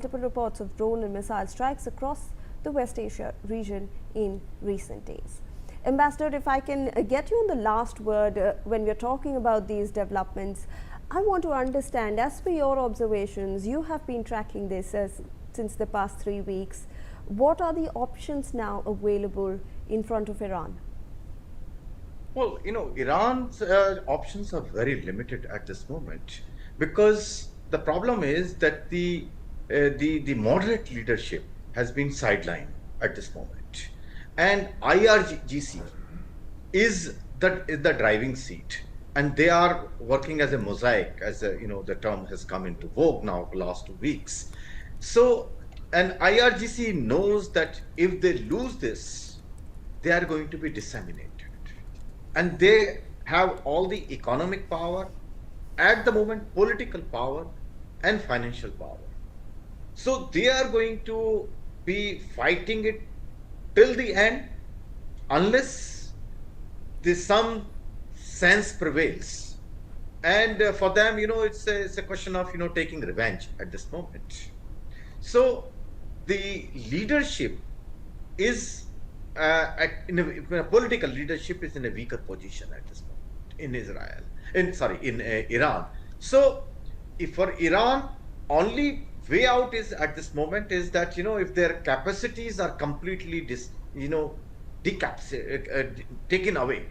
Multiple reports of drone and missile strikes across the West Asia region in recent days. Ambassador, if I can get you on the last word when we're talking about these developments, I want to understand, as per your observations, you have been tracking this since the past 3 weeks. What are the options now available in front of Iran? Well, Iran's options are very limited at this moment because the problem is that the moderate leadership has been sidelined at this moment, and IRGC is the driving seat, and they are working as a mosaic, as the term has come into vogue now the last 2 weeks. So, and IRGC knows that if they lose this, they are going to be disseminated, and they have all the economic power at the moment, political power and financial power. So they are going to be fighting it till the end unless some sense prevails. And for them, it's a question of taking revenge at this moment. So the leadership is political leadership is in a weaker position at this moment in Iran. So if for Iran, only way out is at this moment is that if their capacities are completely taken away,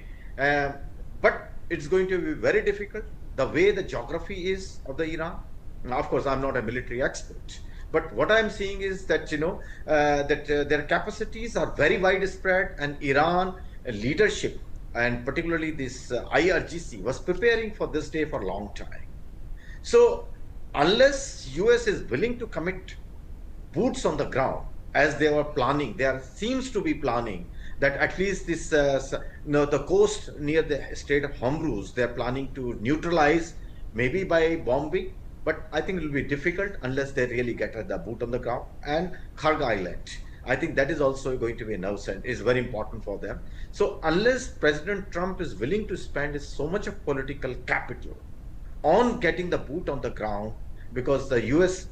but it's going to be very difficult the way the geography is of the Iran. Now, of course, I'm not a military expert, but what I'm seeing is that their capacities are very widespread, and Iran leadership, and particularly this IRGC, was preparing for this day for a long time. So unless US is willing to commit boots on the ground, as they were planning, there seems to be planning that at least this the coast near the Strait of Hormuz, they're planning to neutralize, maybe by bombing. But I think it will be difficult unless they really get the boot on the ground. And Kharg Island, I think that is also going to be a nerve center, is very important for them. So unless President Trump is willing to spend so much of political capital on getting the boot on the ground, because the US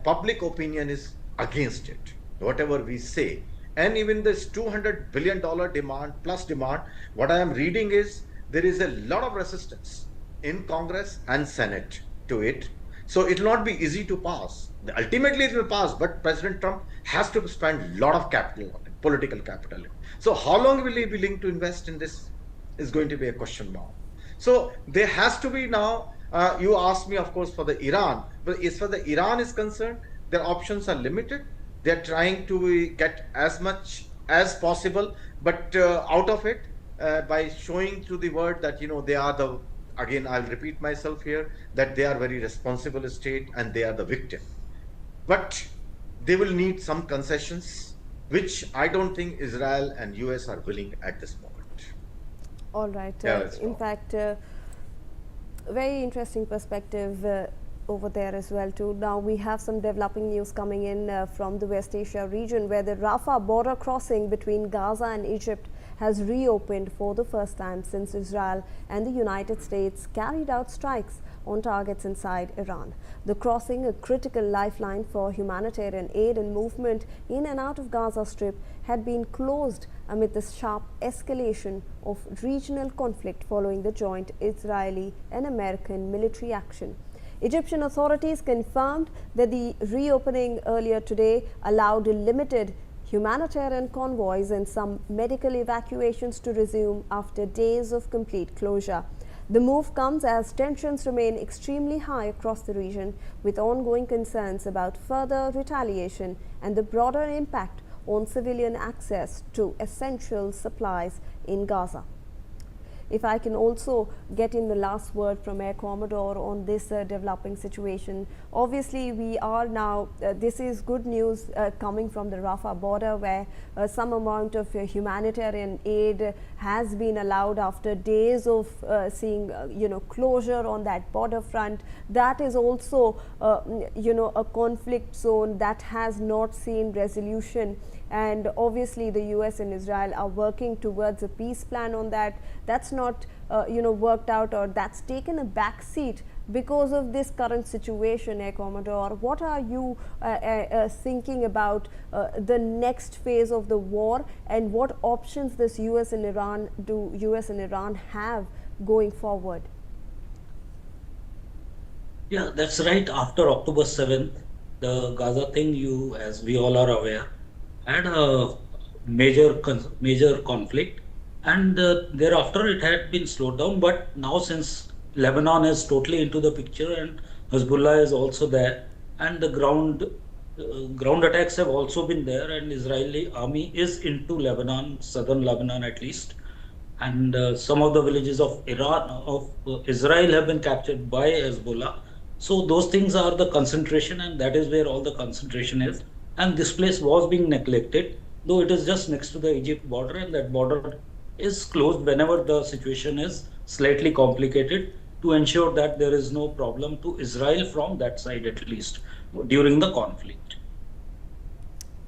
public opinion is against it, whatever we say. And even this $200 billion demand, what I am reading is there is a lot of resistance in Congress and Senate to it. So it will not be easy to pass. Ultimately it will pass, but President Trump has to spend a lot of capital on it, political capital. So how long will he be willing to invest in this is going to be a question mark. So there has to be now, you asked me, of course, for the Iran, but as far as the Iran is concerned, their options are limited. They're trying to get as much as possible, but out of it, by showing to the world that, they are again, I'll repeat myself here, that they are very responsible state and they are the victim. But they will need some concessions, which I don't think Israel and US are willing at this moment. All right. In fact, very interesting perspective over there as well too. Now we have some developing news coming in from the West Asia region, where the Rafah border crossing between Gaza and Egypt has reopened for the first time since Israel and the United States carried out strikes on targets inside Iran. The crossing, a critical lifeline for humanitarian aid and movement in and out of Gaza Strip, had been closed amid the sharp escalation of regional conflict following the joint Israeli and American military action. Egyptian authorities confirmed that the reopening earlier today allowed limited humanitarian convoys and some medical evacuations to resume after days of complete closure. The move comes as tensions remain extremely high across the region, with ongoing concerns about further retaliation and the broader impact on civilian access to essential supplies in Gaza. If I can also get in the last word from Air Commodore on this developing situation. Obviously, we are now, this is good news coming from the Rafah border, where some amount of humanitarian aid has been allowed after days of seeing, closure on that border front. That is also, a conflict zone that has not seen resolution. And obviously the US and Israel are working towards a peace plan on that. That's not worked out, or that's taken a back seat because of this current situation, Air Commodore? What are you thinking about the next phase of the war, and what options this US and Iran have going forward? Yeah, that's right. After October 7th, the Gaza thing, as we all are aware, had a major conflict, and thereafter it had been slowed down. But now, since Lebanon is totally into the picture and Hezbollah is also there, and the ground attacks have also been there, and Israeli army is into Lebanon, southern Lebanon at least, and some of the villages of Israel have been captured by Hezbollah. So those things are the concentration, and that is where all the concentration is. And this place was being neglected, though it is just next to the Egypt border, and that border is closed whenever the situation is slightly complicated, to ensure that there is no problem to Israel from that side, at least during the conflict.